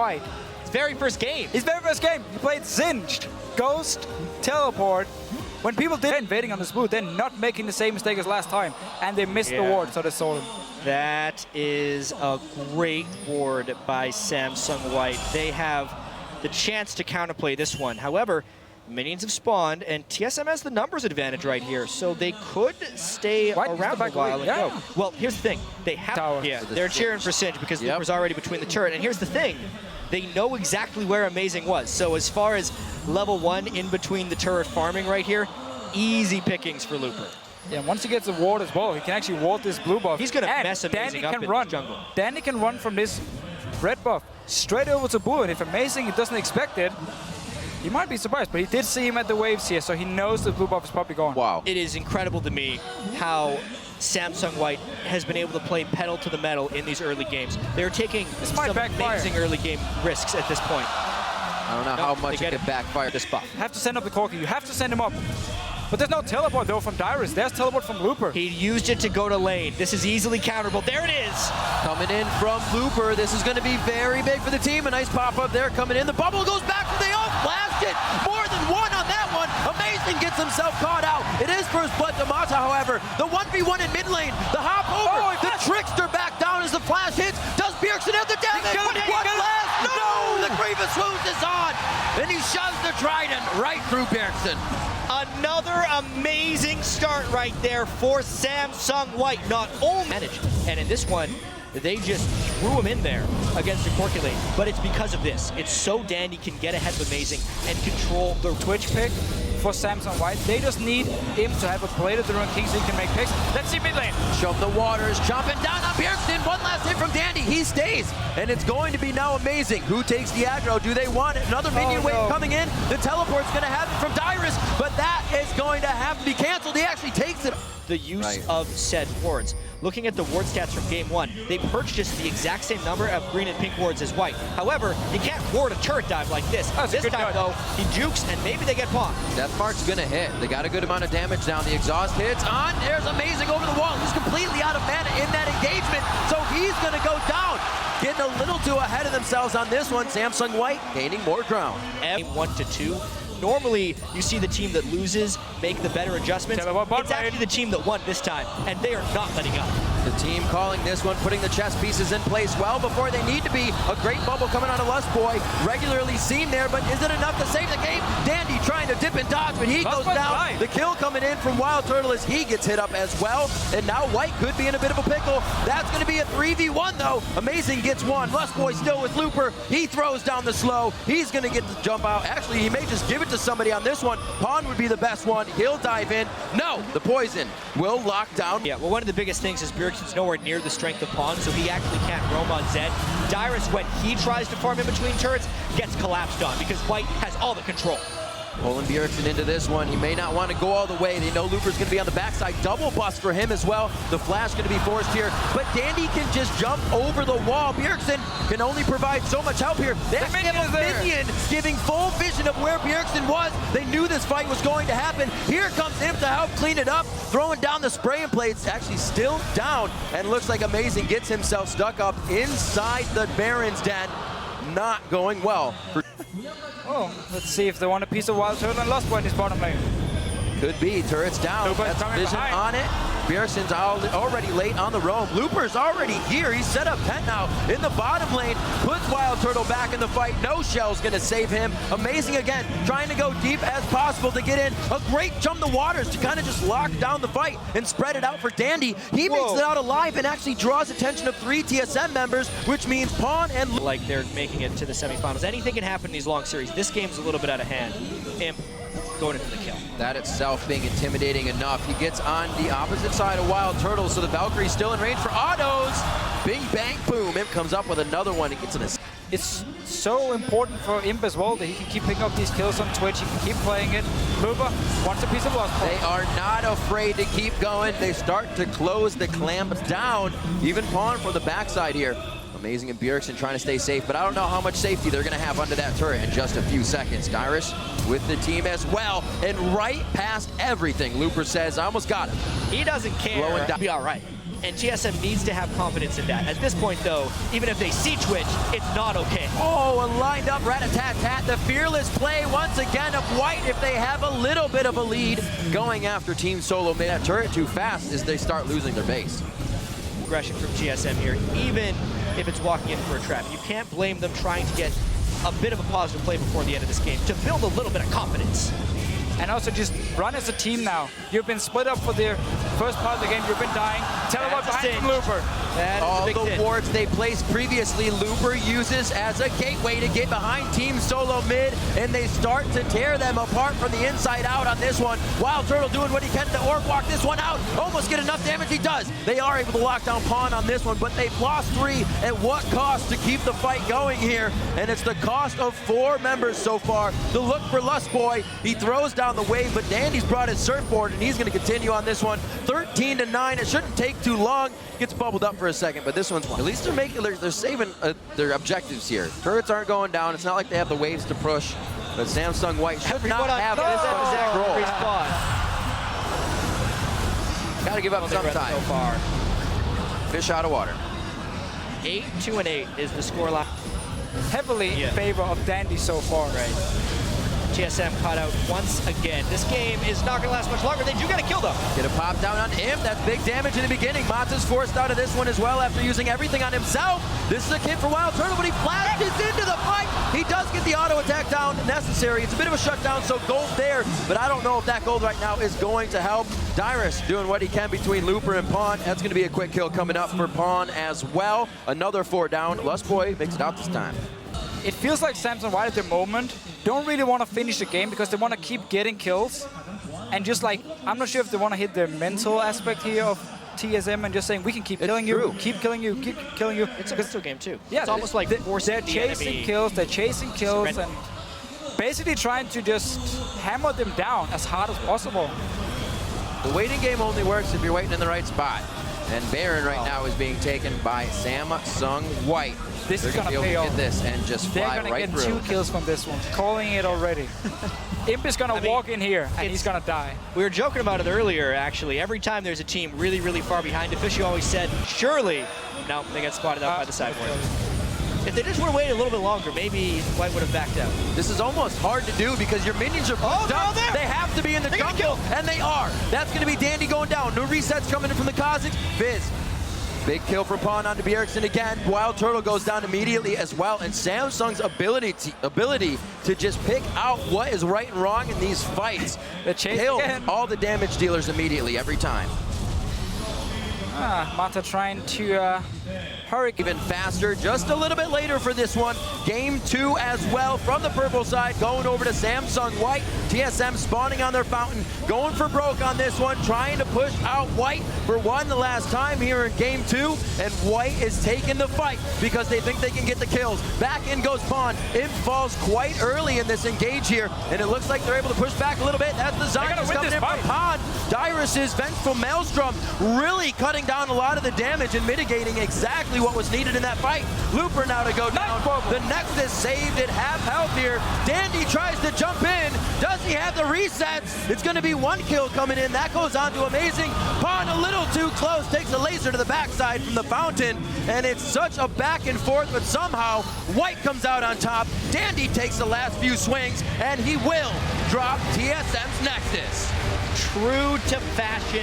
Right. His very first game. His very first game. He played Singed, Ghost, Teleport. When people did invading on the smooth, they're not making the same mistake as last time. And they missed the ward, so they sold him. That is a great ward by Samsung White. They have the chance to counterplay this one. However, minions have spawned, and TSM has the numbers advantage right here, so they could stay around a while and go. Well, here's the thing. They have Tower. Yeah, they're cheering for Singe because Looper's already between the turret. And here's the thing. They know exactly where Amazing was. So as far as level 1 in between the turret farming right here, easy pickings for Looper. Yeah, once he gets the ward as well, he can actually ward this blue buff. He's going to mess Amazing up in the jungle. Danny can run from this red buff straight over to blue, and if Amazing doesn't expect it, he might be surprised, but he did see him at the waves here, so he knows the blue buff is probably gone. Wow. It is incredible to me how Samsung White has been able to play pedal to the metal in these early games. They're taking some amazing early game risks at this point. I don't know how much it could backfire this buff. You have to send up the Corki. You have to send him up. But there's no teleport, though, from Dyrus. There's teleport from Looper. He used it to go to lane. This is easily counterable. There it is! Coming in from Looper. This is going to be very big for the team. A nice pop-up there coming in. The bubble goes back from the blast it! More than one on that one. Amazing gets himself caught out. It is first blood to Mata, however. The 1v1 in mid lane. The hop over. The trickster back down as the flash hits. Does Bjergsen have the damage? One blast! No! The Grievous Wound is on! And he shoves the Trident right through Bjergsen. Another amazing start right there for Samsung White. Not only managed, and in this one, they just threw him in there against a Corki lane. But it's because of this. It's so Dandy can get ahead of Amazing and control the Twitch pick for Samsung White. They just need him to have a play to the run king so he can make picks. Let's see mid lane. Show the waters, jumping down on Bjergsen. One last hit from Dandy. He stays. And it's going to be now Amazing. Who takes the aggro? Do they want it? Another minion wave coming in. The teleport's going to have it from Dyrus, but that is going to have to be canceled. He actually takes it. The use of said wards. Looking at the ward stats from game 1, they purchased the exact same number of green and pink wards as White. However, you can't ward a turret dive like this. This time, though, he jukes and maybe they get pawned. Death Mark's gonna hit. They got a good amount of damage down. The exhaust hits on. There's Amazing over the wall. He's completely out of mana in that engagement, so he's gonna go down. Getting a little too ahead of themselves on this one. Samsung White gaining more ground. Game 1-2. Normally, you see the team that loses make the better adjustments. It's actually the team that won this time, and they are not letting up. The team calling this one, putting the chess pieces in place well before they need to be. A great bubble coming out of Lust Boy, regularly seen there, but is it enough to save the game? Dandy trying to dip and dodge, but he goes down. The kill coming in from Wild Turtle as he gets hit up as well, and now White could be in a bit of a pickle. That's going to be a 3v1 though. Amazing gets one. Lust Boy still with Looper. He throws down the slow. He's going to get the jump out. Actually, he may just give it to somebody on this one. Pawn would be the best one. He'll dive in. No, the poison will lock down. Yeah, well, one of the biggest things is Bjergsen's nowhere near the strength of Pawn, so he actually can't roam on Zed. Dyrus, when he tries to farm in between turrets, gets collapsed on because White has all the control. Pulling Bjergsen into this one. He may not want to go all the way. They know Looper's going to be on the backside. Double bust for him as well. The flash going to be forced here. But Dandy can just jump over the wall. Bjergsen can only provide so much help here. They actually have a minion giving full vision of where Bjergsen was. They knew this fight was going to happen. Here comes him to help clean it up. Throwing down the spraying plates. Actually still down. And looks like Amazing gets himself stuck up inside the Baron's den. Not going well. Oh, let's see if they want a piece of Wild Turtle and Lust Boy in his bottom lane. Could be. Turret's down. That's vision on it. Bjergsen's already late on the roam. Looper's already here. He's set up 10 now in the bottom lane. Puts Wild Turtle back in the fight. No shell's going to save him. Amazing again. Trying to go deep as possible to get in. A great jump the waters to kind of just lock down the fight and spread it out for Dandy. He makes it out alive and actually draws attention of 3 TSM members, which means Pawn and... Like they're making it to the semifinals. Anything can happen in these long series. This game's a little bit out of hand. Imp going into the kill. That itself being intimidating enough. He gets on the opposite side of Wild Turtle, so the Valkyrie's still in range for autos. Bing, bang, boom. Imp comes up with another one. He gets an assist. It's so important for Imp as well that he can keep picking up these kills on Twitch. He can keep playing it. Looper wants a piece of Lust Boy. They are not afraid to keep going. They start to close the clamps down. Even Pawn from the backside here. Amazing and Bjergsen trying to stay safe, but I don't know how much safety they're going to have under that turret in just a few seconds. Dyrus with the team as well, and right past everything. Looper says, I almost got him. He doesn't care. Blowing down. Be all right. and TSM needs to have confidence in that. At this point, though, even if they see Twitch, it's not okay. Oh, and lined up rat-a-tat-tat. The fearless play once again of White if they have a little bit of a lead going after Team SoloMid. That turret too fast as they start losing their base. Aggression from TSM here, even if it's walking in for a trap. You can't blame them trying to get a bit of a positive play before the end of this game to build a little bit of confidence. And also just run as a team now. You've been split up for the first part of the game. You've been dying. Teleport behind from Looper. All the wards they placed previously, Looper uses as a gateway to get behind Team SoloMid, and they start to tear them apart from the inside out on this one. Wild Turtle doing what he can to orb walk this one out. Almost get enough damage, he does. They are able to lock down Pawn on this one, but they've lost 3 at what cost to keep the fight going here? And it's the cost of 4 members so far. The look for Lustboy, he throws down the wave, but Dandy's brought his surfboard, and he's going to continue on this one. 13-9, it shouldn't take too long. Gets bubbled up for a second, but this one's at least they're saving their objectives here. Turrets aren't going down. It's not like they have the waves to push, but Samsung White should not have this exact role. Got to give up some time. So far. Fish out of water. 8-2-8 is the scoreline. Heavily in favor of Dandy so far. Right. TSM caught out once again. This game is not going to last much longer. They do get a kill, though. Get a pop down on him. That's big damage in the beginning. Mata's forced out of this one as well after using everything on himself. This is a kid for Wild Turtle, but he flashes into the fight. He does get the auto attack down necessary. It's a bit of a shutdown, so gold there, but I don't know if that gold right now is going to help. Dyrus doing what he can between Looper and Pawn. That's going to be a quick kill coming up for Pawn as well. Another 4 down. Lustboy makes it out this time. It feels like Samsung White at the moment don't really want to finish the game because they want to keep getting kills. And just like, I'm not sure if they want to hit the mental aspect here of TSM and just saying, we can keep killing you, keep killing you, keep killing you. It's a pistol game, too. Yeah, it's almost like they're chasing kills, they're chasing kills, and basically trying to just hammer them down as hard as possible. The waiting game only works if you're waiting in the right spot. And Baron right now is being taken by Samsung White. This is going to pay off. Get this and just fly right through. They're going to get 2 kills from this one. Calling it already. Imp is going to walk in here, and he's going to die. We were joking about it earlier, actually. Every time there's a team really, really far behind, Official always said, surely. No, they got spotted out by the sideboard. If they just would have waited a little bit longer, maybe White would have backed out. This is almost hard to do because your minions are up. They have to be in the jungle, and they are. That's going to be Dandy going down. No resets coming in from the Kha'Zix. Fizz. Big kill for Pawn onto Bjergsen again. Wild Turtle goes down immediately as well, and Samsung's ability to just pick out what is right and wrong in these fights. Kill all the damage dealers immediately every time. Mata trying to hurry even faster, just a little bit later for this one. Game 2 as well from the purple side, going over to Samsung White. TSM spawning on their fountain, going for broke on this one, trying to push out White for one the last time here in game 2, and White is taking the fight because they think they can get the kills. Back in goes Pawn. Imp falls quite early in this engage here, and it looks like they're able to push back a little bit. That's the Zion coming in from Pawn. Dyrus' Vengeful Maelstrom really cutting down a lot of the damage and mitigating exactly what was needed in that fight. Looper now to go down. The Nexus saved at half health here. Dandy tries to jump in. Does he have the resets? It's going to be 1 kill coming in. That goes on to Amazing. Pawn a little too close. Takes a laser to the backside from the fountain. And it's such a back and forth, but somehow White comes out on top. Dandy takes the last few swings, and he will drop TSM's Nexus. True to fashion.